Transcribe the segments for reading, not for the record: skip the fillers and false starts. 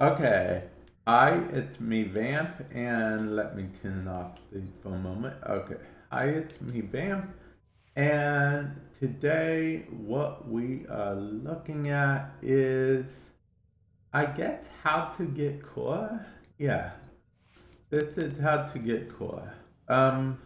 Okay. Hi, it's me Vamp, and let me turn off the for a moment. Okay. Hi, it's me Vamp, and today what we are looking at is, I guess, how to get Khora. Yeah, this is how to get Khora. Um,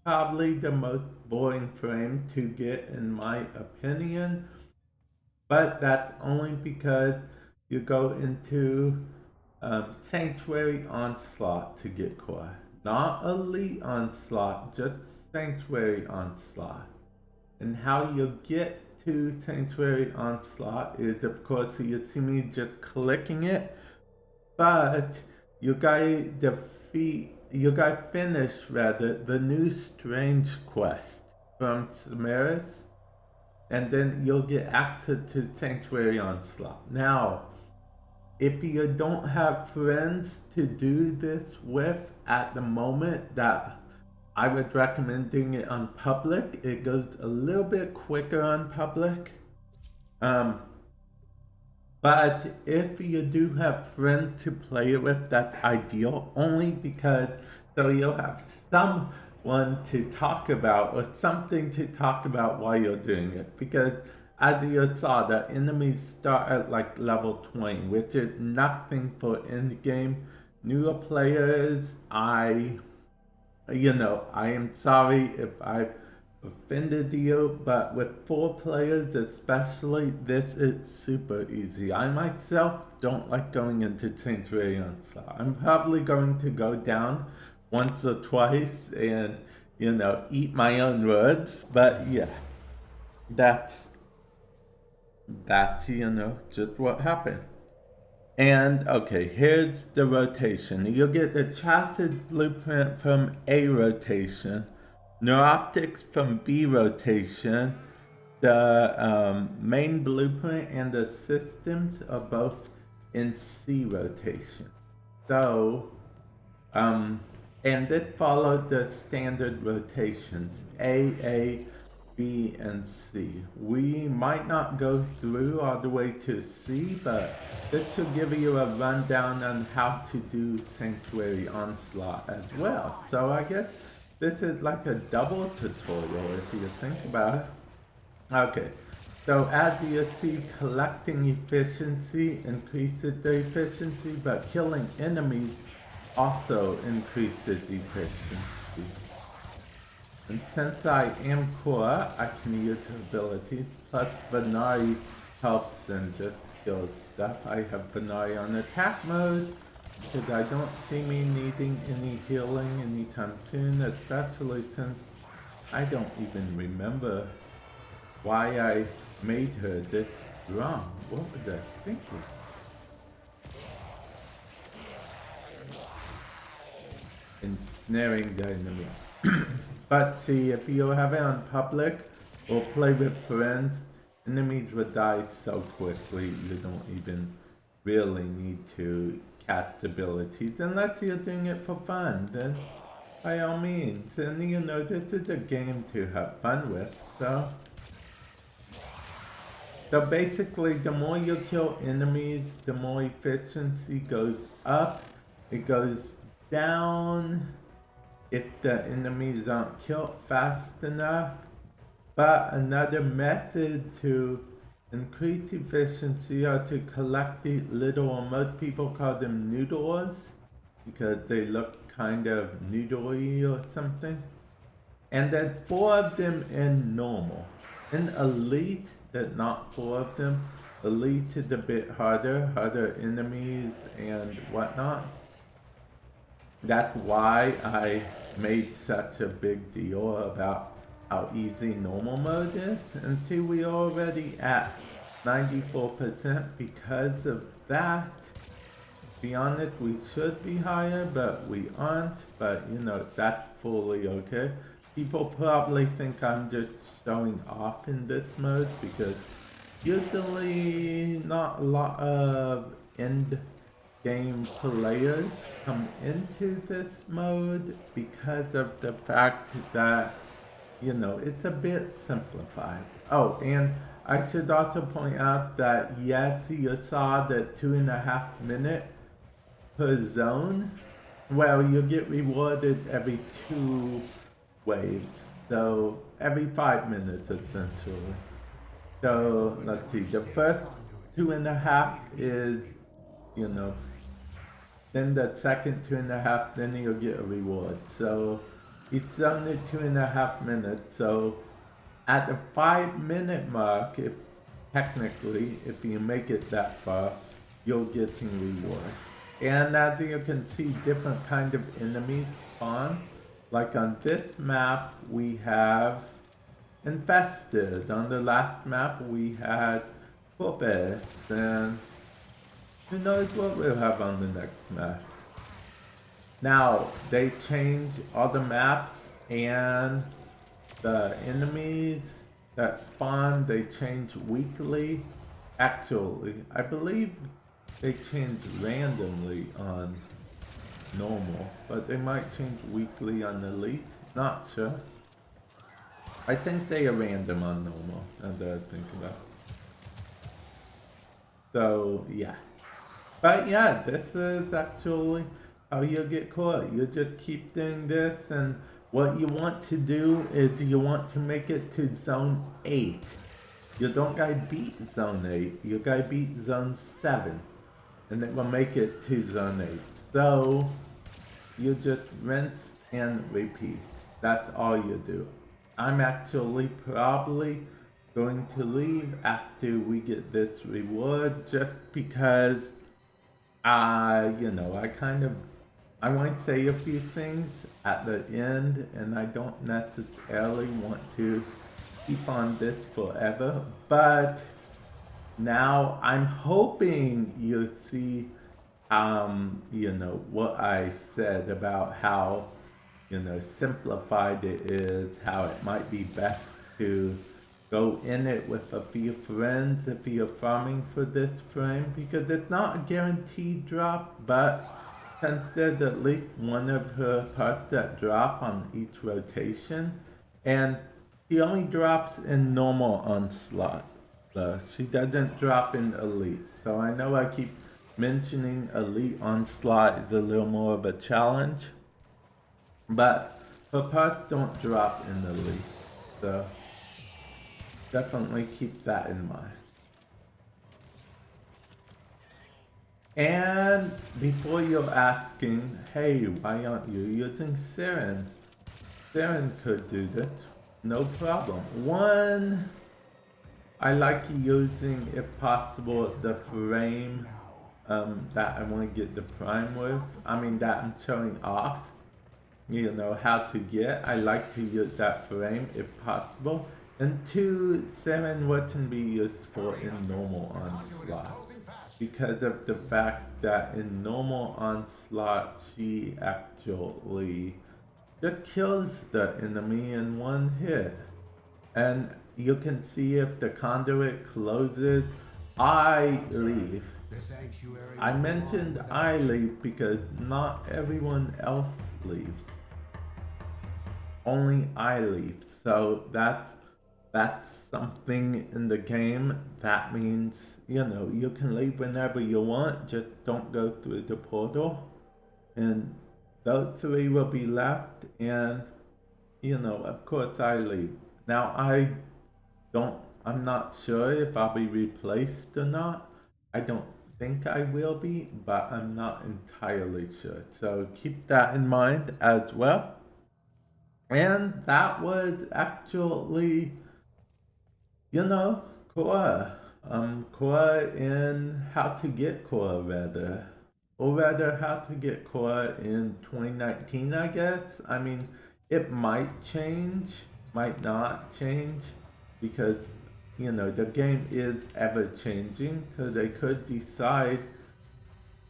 Probably the most boring frame to get in my opinion, but that's only because you go into Sanctuary Onslaught to get Khora. Not Elite Onslaught, just Sanctuary Onslaught. And how you get to Sanctuary Onslaught is, of course, you see me just clicking it, but you gotta finish rather the new Strange quest from Samaris, and then you'll get access to Sanctuary Onslaught. Now, if you don't have friends to do this with at the moment, that I would recommend doing it on public. It goes a little bit quicker on public. Um, but if you do have friends to play it with, that's ideal. Only because so you'll have someone to talk about or something to talk about while you're doing it. Because as you saw, the enemies start at like level 20, which is nothing for end game. Newer players, I am sorry if I've offended you, but with 4 players especially, this is super easy. I myself don't like going into Sanctuary Onslaught. I'm probably going to go down once or twice and, eat my own words, but yeah, that's, just what happened. And okay, here's the rotation. You'll get the chassis blueprint from A rotation, neuroptics from B rotation, the main blueprint and the systems are both in C rotation. So, um, and this followed the standard rotations A, B, and C. We might not go through all the way to C, but this will give you a rundown on how to do Sanctuary Onslaught as well. So I guess this is like a double tutorial if you think about it. Okay, so as you see, collecting efficiency increases the efficiency, but killing enemies also increases efficiency. And since I am Khora, I can use her abilities, plus Vanari helps and just kills stuff. I have Vanari on attack mode, because I don't see me needing any healing anytime soon, especially since I don't even remember why I made her this strong. What was I thinking? Ensnaring the enemy. But see, if you have it on public or play with friends, enemies will die so quickly you don't even really need to cast abilities unless you're doing it for fun. Then by all means, and this is a game to have fun with, so basically, the more you kill enemies, the more efficiency goes up. It goes down if the enemies aren't killed fast enough. But another method to increase efficiency are to collect the little, or most people call them noodles, because they look kind of noodly or something. And then 4 of them in normal. In elite, there's not 4 of them. Elite is a bit harder enemies and whatnot. That's why I made such a big deal about how easy normal mode is. And see, we're already at 94% because of that. To be honest, we should be higher, but we aren't. But that's fully okay. People probably think I'm just showing off in this mode because usually not a lot of end game players come into this mode because of the fact that it's a bit simplified. Oh, and I should also point out that yes, you saw the 2.5 minute per zone. Well, you get rewarded every 2 waves, so every 5 minutes essentially. So let's see, the first 2.5 is, you know, then the second 2.5, then you'll get a reward. So each zone is 2.5 minutes. So at the 5 minute mark, if technically, if you make it that far, you'll get some rewards. And as you can see, different kind of enemies spawn. Like on this map, we have infested. On the last map, we had corpus, and who knows what we'll have on the next map. Now, they change all the maps and the enemies that spawn, they change weekly. Actually, I believe they change randomly on normal, but they might change weekly on elite. Not sure. I think they are random on normal, now that I think about it. So, yeah. But yeah, this is actually how you get Khora. You just keep doing this, and what you want to do is you want to make it to zone 8. You don't gotta beat zone 8, you gotta beat zone 7. And it will make it to zone 8. So, you just rinse and repeat. That's all you do. I'm actually probably going to leave after we get this reward, just because I want to say a few things at the end, and I don't necessarily want to keep on this forever, but now I'm hoping you see, what I said about how, simplified it is, how it might be best to go in it with a few friends if you're farming for this frame, because it's not a guaranteed drop, but since there's at least one of her parts that drop on each rotation, and she only drops in normal onslaught, she doesn't drop in elite. So I know I keep mentioning elite onslaught is a little more of a challenge, but her parts don't drop in elite, so definitely keep that in mind. And before you're asking, hey, why aren't you using Siren? Siren could do this, no problem. One, I like using, if possible, the frame that I want to get the prime with. That I'm showing off, how to get. I like to use that frame if possible. And two, Siren wouldn't be useful in normal onslaught, because of the fact that in normal onslaught she actually just kills the enemy in one hit. And you can see if the conduit closes, I leave. I mentioned I leave because not everyone else leaves. Only I leave. So that's something in the game. That means, you can leave whenever you want, just don't go through the portal. And those three will be left, and, of course I leave. Now I'm not sure if I'll be replaced or not. I don't think I will be, but I'm not entirely sure. So keep that in mind as well. And that was actually, Khora. Khora in how to get Khora rather. Or rather, how to get Khora in 2019, I guess. It might change, might not change, because, the game is ever changing, so they could decide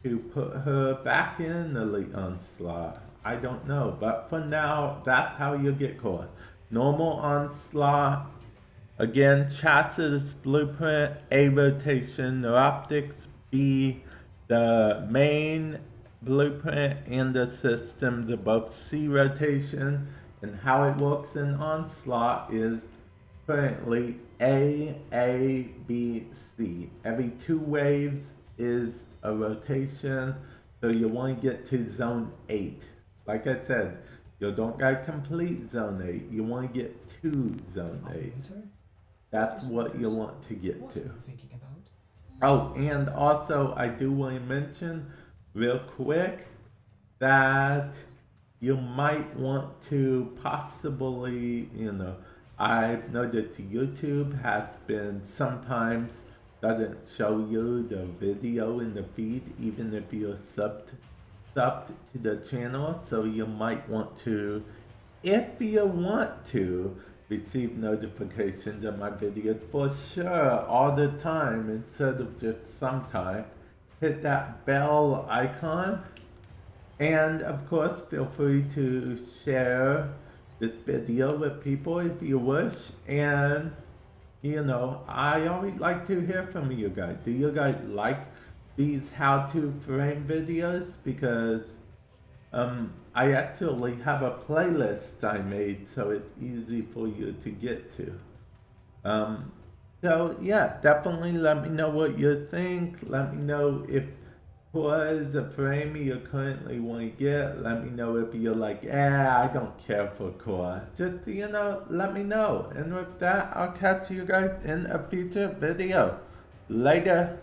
to put her back in Elite Onslaught. I don't know, but for now, that's how you get Khora. Normal Onslaught, again, chassis blueprint, A rotation, neuroptics, B, the main blueprint and the systems are both C rotation, and how it works in Onslaught is currently A, B, C. Every 2 waves is a rotation, so you want to get to zone 8. Like I said, you don't got to complete zone 8. You want to get to zone 8. That's what you want to get to. Oh, and also I do want to mention real quick that you might want to possibly, I've noticed YouTube has been sometimes doesn't show you the video in the feed even if you're subbed to the channel, so you might want to, if you want to, receive notifications of my videos for sure all the time instead of just sometime. Hit that bell icon, and of course feel free to share this video with people if you wish. And I always like to hear from you guys. Do you guys like these how-to frame videos? Because I actually have a playlist I made so it's easy for you to get to. So yeah, definitely let me know what you think. Let me know if Khora is a frame you currently want to get. Let me know if you're like, I don't care for Khora. Just, let me know. And with that, I'll catch you guys in a future video. Later.